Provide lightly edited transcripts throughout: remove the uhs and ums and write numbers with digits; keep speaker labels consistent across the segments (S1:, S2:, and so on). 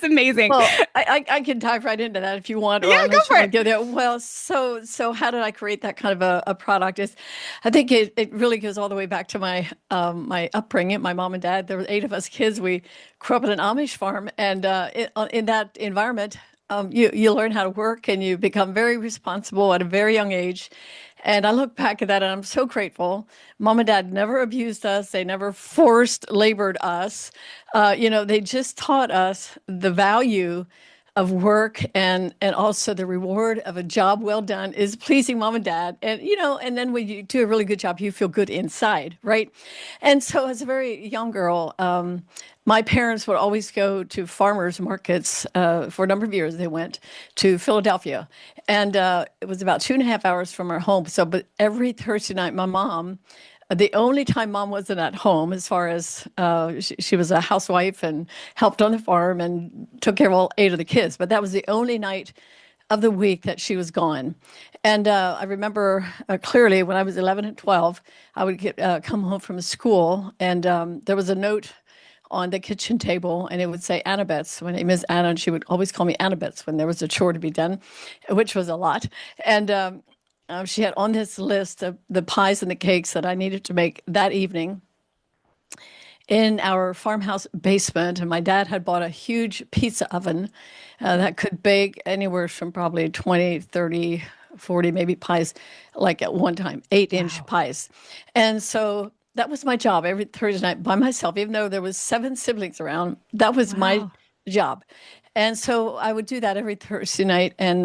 S1: That's amazing.
S2: Well, I can dive right into that if you want,
S1: Yeah,
S2: or
S1: go
S2: unless you
S1: for
S2: want
S1: it.
S2: to go there. Well, so how did I create that kind of a product? Is I think it really goes all the way back to my upbringing. My mom and dad, there were eight of us kids. We grew up in an Amish farm, and in that environment, you learn how to work and you become very responsible at a very young age. And I look back at that and I'm so grateful. Mom and dad never abused us. They never forced labored us. They just taught us the value of work and also the reward of a job well done is pleasing mom and dad. And then when you do a really good job, you feel good inside, right? And so as a very young girl, my parents would always go to farmers markets for a number of years. They went to Philadelphia, and it was about 2.5 hours from our home. So, but every Thursday night, my mom, the only time mom wasn't at home, as far as she was a housewife and helped on the farm and took care of all eight of the kids, but that was the only night of the week that she was gone. And I remember clearly when I was 11 and 12, I would come home from school, and there was a note on the kitchen table, and it would say Annabet's. My name is Anna, and she would always call me Annabet's when there was a chore to be done, which was a lot. And she had on this list of the pies and the cakes that I needed to make that evening in our farmhouse basement. And my dad had bought a huge pizza oven that could bake anywhere from probably 20, 30, 40 maybe pies, like at one time, 8-inch
S1: Wow.
S2: pies. And so that was my job every Thursday night by myself, even though there was seven siblings around. That was my
S1: Wow.
S2: job. And so I would do that every Thursday night. And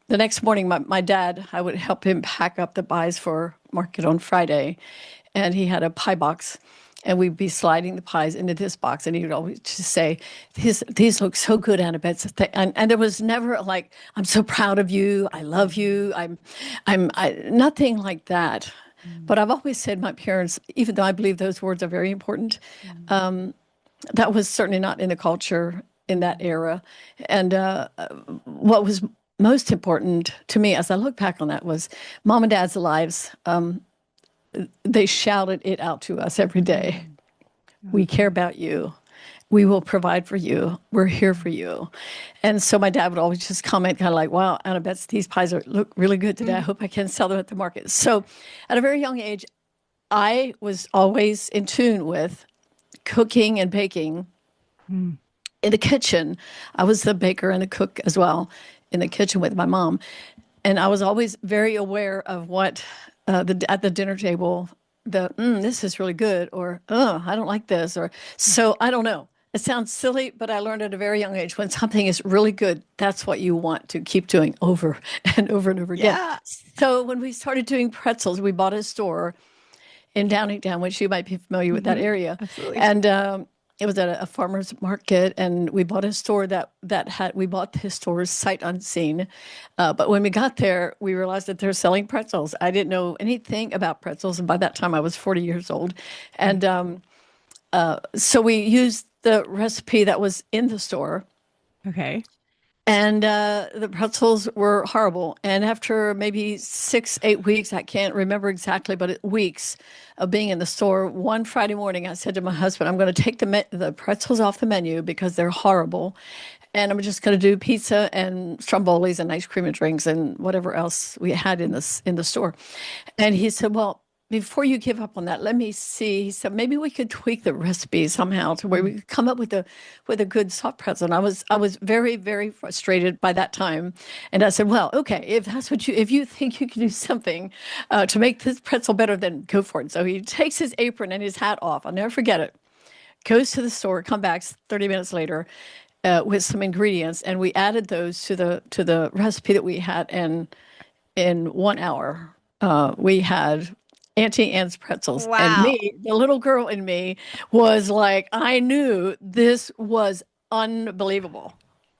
S2: the next morning, my dad, I would help him pack up the pies for market on Friday. And he had a pie box. And we'd be sliding the pies into this box. And he would always just say, these look so good, Annabeth. And there was never like, I'm so proud of you. I love you. Nothing like that.
S1: Mm,
S2: But I've always said my parents, even though I believe those words are very important,
S1: mm,
S2: that was certainly not in the culture in that
S1: mm.
S2: era. And what was most important to me as I look back on that was mom and dad's lives. They shouted it out to us every day.
S1: Mm.
S2: We
S1: Oh,
S2: care about you. We will provide for you. We're here for you. And so my dad would always just comment kind of like, wow, Anna Betts, these pies look really good today. I
S1: mm.
S2: hope I can sell them at the market. So at a very young age, I was always in tune with cooking and baking
S1: Mm.
S2: in the kitchen. I was the baker and the cook as well in the kitchen with my mom. And I was always very aware of what at the dinner table, this is really good, or oh, I don't like this, or so I don't know. It sounds silly, but I learned at a very young age when something is really good, that's what you want to keep doing over and over and over again.
S1: Yeah.
S2: So when we started doing pretzels, we bought a store in Downingtown, which you might be familiar with that
S1: Hmm.
S2: area.
S1: Absolutely.
S2: And it was at a farmer's market, and we bought a store that had we bought his store sight unseen. But when we got there, we realized that they're selling pretzels. I didn't know anything about pretzels, and by that time I was 40 years old,
S1: Mm.
S2: and so we used the recipe that was in the store,
S1: Okay.
S2: and the pretzels were horrible. And after maybe 6, 8 weeks, I can't remember exactly, but weeks of being in the store, one Friday morning, I said to my husband, I'm going to take the pretzels off the menu because they're horrible. And I'm just going to do pizza and strombolis and ice cream and drinks and whatever else we had in the store. And he said, well, before you give up on that, let me see. He said, maybe we could tweak the recipe somehow to where we
S1: Mm.
S2: could come up with a good soft pretzel. And I was very, very frustrated by that time. And I said, well, okay, if you think you can do something to make this pretzel better, then go for it. So he takes his apron and his hat off. I'll never forget it. Goes to the store, come back 30 minutes later with some ingredients, and we added those to the recipe that we had, and in 1 hour, we had Auntie Anne's pretzels. And
S1: Wow.
S2: me, the little girl in me, was like, I knew this was unbelievable.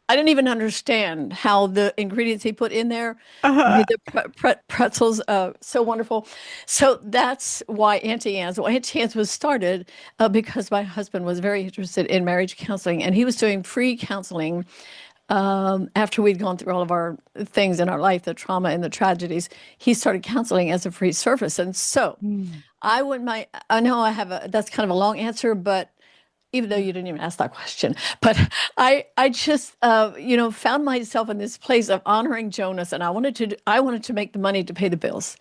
S2: I didn't even understand how the ingredients he put in there
S1: Uh-huh.
S2: made the pretzels so wonderful. So that's why Auntie Anne's. Well, Auntie Anne's was started because my husband was very interested in marriage counseling, and he was doing free counseling after we'd gone through all of our things in our life, the trauma and the tragedies. He started counseling as a free service, and so
S1: Mm.
S2: I know I have that's kind of a long answer, but even though you didn't even ask that question. But I just, found myself in this place of honoring Jonas, and I wanted to make the money to pay the bills.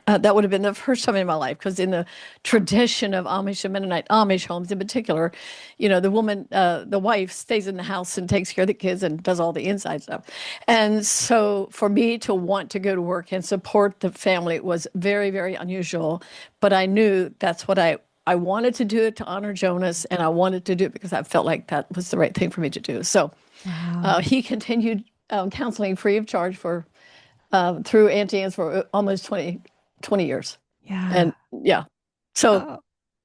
S2: That would have been the first time in my life, because in the tradition of Amish and Mennonite Amish homes in particular, the woman, the wife stays in the house and takes care of the kids and does all the inside stuff. And so for me to want to go to work and support the family was very, very unusual. But I knew that's what I wanted to do it to honor Jonas, and I wanted to do it because I felt like that was the right thing for me to do. So
S1: Wow.
S2: he continued counseling free of charge for through Auntie Anne's for almost 20 years.
S1: Yeah.
S2: And yeah, so
S1: Oh,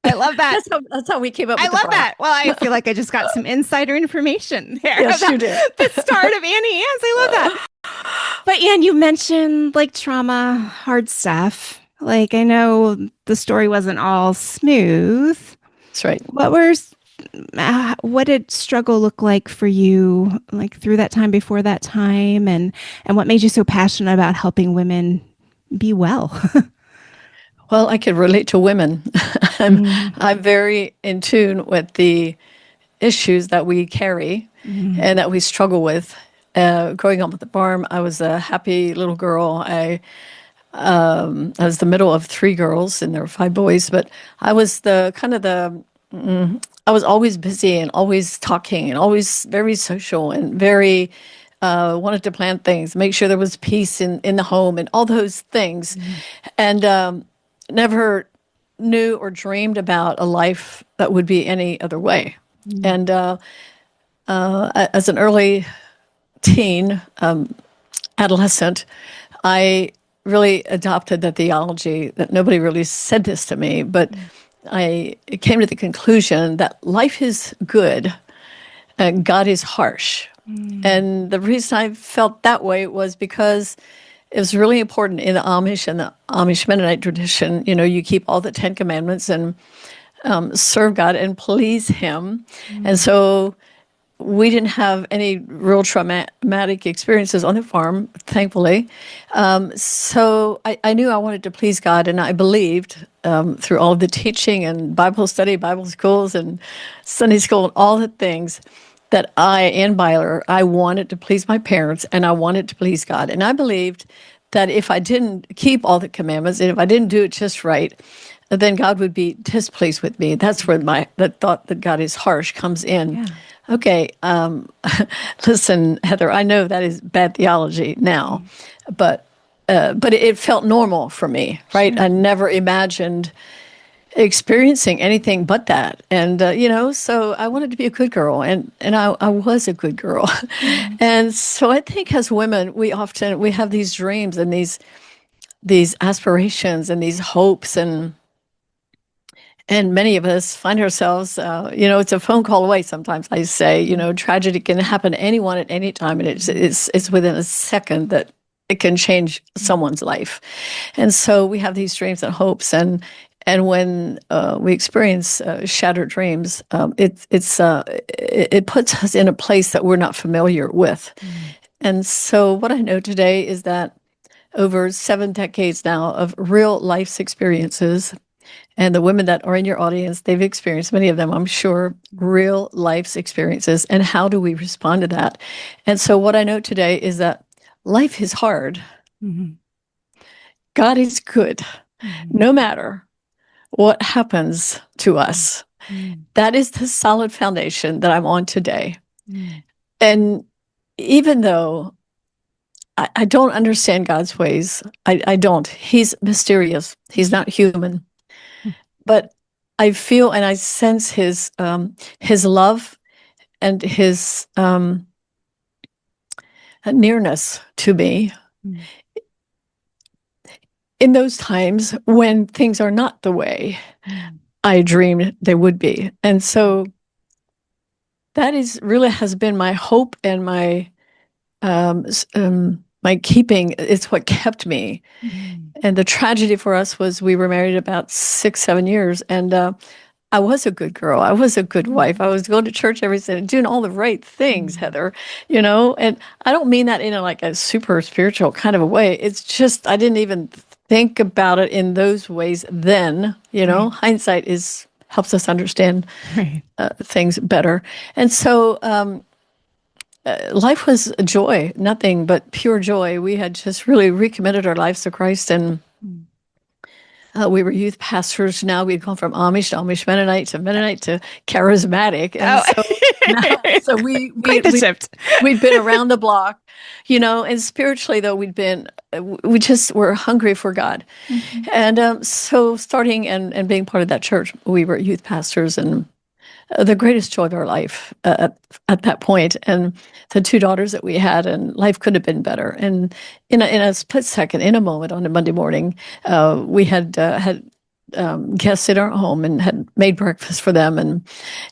S1: I love that.
S2: that's how we came up
S1: I
S2: with the
S1: love
S2: product.
S1: that. Well, I feel like I just got some insider information there
S2: Yes,
S1: about
S2: you did.
S1: the start of Annie Ann's. I love that. But Anne, you mentioned like trauma, hard stuff. Like I know the story wasn't all smooth.
S2: That's right.
S1: What did struggle look like for you, like through that time, before that time, and what made you so passionate about helping women be well?
S2: Well, I could relate to women. I'm
S1: Mm,
S2: I'm very in tune with the issues that we carry
S1: mm,
S2: and that we struggle with. Growing up at the farm, I was a happy little girl. I was the middle of three girls, and there were five boys. But I was the kind of the I was always busy and always talking and always very social and very wanted to plan things, make sure there was peace in the home and all those things,
S1: mm,
S2: and never knew or dreamed about a life that would be any other way.
S1: mm,
S2: And as an early teen, adolescent, I really adopted the theology that nobody really said this to me, but I came to the conclusion that life is good and God is harsh.
S1: mm,
S2: And the reason I felt that way was because it was really important in the Amish and the Amish Mennonite tradition. You keep all the Ten Commandments and serve God and please Him. And
S1: mm,
S2: so we didn't have any real traumatic experiences on the farm, thankfully. So I knew I wanted to please God, and I believed through all of the teaching and Bible study, Bible schools, and Sunday school, and all the things that Anne Beiler, I wanted to please my parents, and I wanted to please God. And I believed that if I didn't keep all the commandments, and if I didn't do it just right, then God would be displeased with me. That's where the thought that God is harsh comes in.
S1: yeah.
S2: Okay, listen, Heather, I know that is bad theology now, but it felt normal for me, right?
S1: Sure.
S2: I never imagined experiencing anything but that, and so I wanted to be a good girl, and I was a good girl,
S1: Mm,
S2: and so I think as women, we have these dreams and these aspirations and these hopes, and many of us find ourselves, it's a phone call away. Sometimes I say, tragedy can happen to anyone at any time, and it's within a second that it can change someone's life. And so we have these dreams and hopes, and when we experience shattered dreams, it puts us in a place that we're not familiar with.
S1: mm,
S2: And so what I know today is that over 7 decades now of real life's experiences, and the women that are in your audience, they've experienced, many of them, I'm sure, real life's experiences. And how do we respond to that? And so, what I know today is that life is hard.
S1: mm,
S2: God is good,
S1: mm,
S2: no matter what happens to
S1: mm,
S2: us.
S1: mm,
S2: That is the solid foundation that I'm on today.
S1: mm,
S2: And even though I don't understand God's ways, I don't. He's mysterious, He's not human.
S1: mm,
S2: But I feel and I sense his love and his nearness to me
S1: mm,
S2: in those times when things are not the way
S1: mm.
S2: I dreamed they would be. And so that is really has been my hope and my keeping. It's what kept me.
S1: Mm,
S2: And the tragedy for us was we were married about 6, 7 years, and I was a good girl. I was a good wife. I was going to church every Sunday, doing all the right things,
S1: mm.
S2: Heather, and I don't mean that in like a super spiritual kind of a way. It's just, I didn't even think about it in those ways then,
S1: Right.
S2: hindsight is helps us understand
S1: Right.
S2: things better. And so life was a joy, nothing but pure joy. We had just really recommitted our lives to Christ, and we were youth pastors. Now we'd gone from Amish to Amish Mennonite to charismatic, and
S1: Oh,
S2: so now, so
S1: quite the shift.
S2: we'd been around the block, and spiritually though we just were hungry for God, and so starting and being part of that church, we were youth pastors, and the greatest joy of our life at that point, and the two daughters that we had, and life couldn't have been better. And in a split second, in a moment, on a Monday morning, we had guests in our home and had made breakfast for them,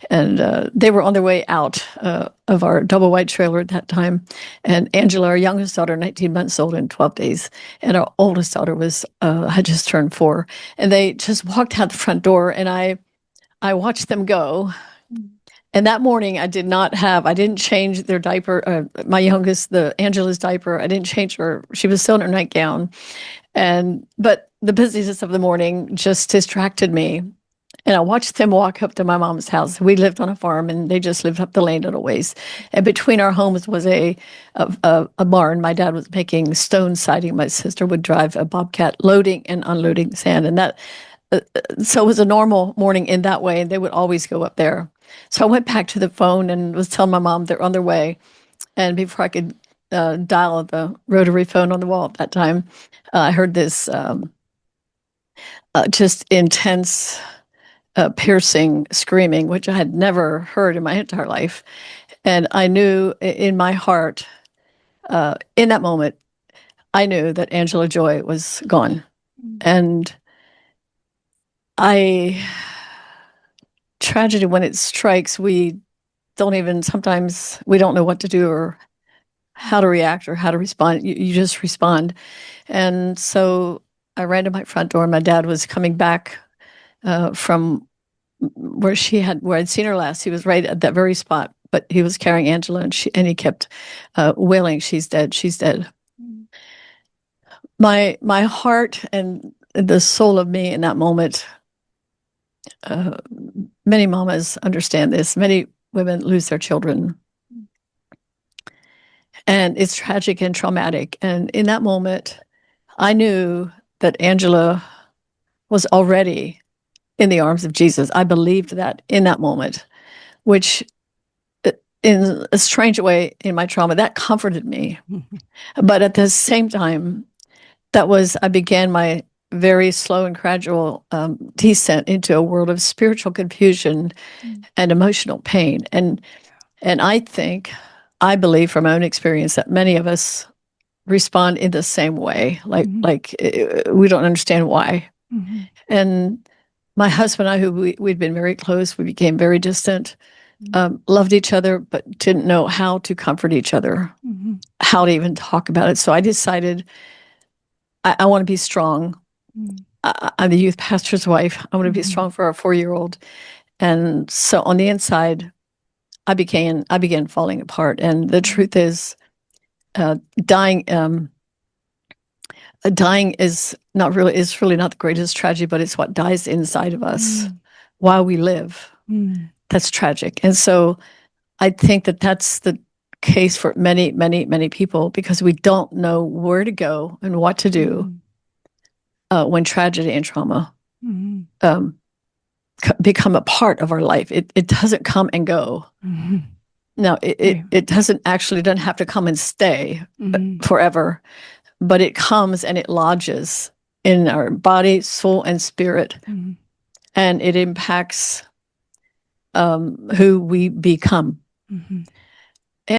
S2: and they were on their way out of our double wide trailer at that time. And Angela, our youngest daughter, 19 months old and 12 days, and our oldest daughter had just turned 4, and they just walked out the front door, and I watched them go. And that morning, I didn't change their diaper. My youngest, Angela's diaper, I didn't change her. She was still in her nightgown. But the busyness of the morning just distracted me. And I watched them walk up to my mom's house. We lived on a farm, and they just lived up the lane a little ways. And between our homes was a barn. My dad was making stone siding. My sister would drive a bobcat loading and unloading sand. And so it was a normal morning in that way, and they would always go up there. So I went back to the phone and was telling my mom they're on their way. And before I could dial the rotary phone on the wall at that time, I heard this just intense, piercing screaming, which I had never heard in my entire life. And I knew in my heart, in that moment, I knew that Angela Joy was gone. And tragedy, when it strikes, sometimes we don't know what to do or how to react or how to respond. You just respond. And so I ran to my front door. My dad was coming back from where I'd seen her last. He was right at that very spot, but he was carrying Angela, and he kept wailing, "She's dead, she's dead." My heart and the soul of me in that moment, many mamas understand this. Many women lose their children, and it's tragic and traumatic. And in that moment, I knew that Angela was already in the arms of Jesus. I believed that in that moment, which in a strange way, in my trauma, that comforted me. But at the same time, I began my very slow and gradual descent into a world of spiritual confusion and emotional pain. And I believe from my own experience that many of us respond in the same way, like we don't understand why. And my husband and I, who we'd been very close, we became very distant, loved each other, but didn't know how to comfort each other, how to even talk about it. So I decided I want to be strong. I'm the youth pastor's wife. I want to be strong for our 4-year-old. And so on the inside, I began falling apart. And the truth is, dying is really not the greatest tragedy, but it's what dies inside of us while we live. That's tragic. And so I think that that's the case for many, many, many people, because we don't know where to go and what to do when tragedy and trauma become a part of our life. It doesn't come and go. Now, it doesn't have to come and stay forever, but it comes and it lodges in our body, soul, and spirit, and it impacts who we become.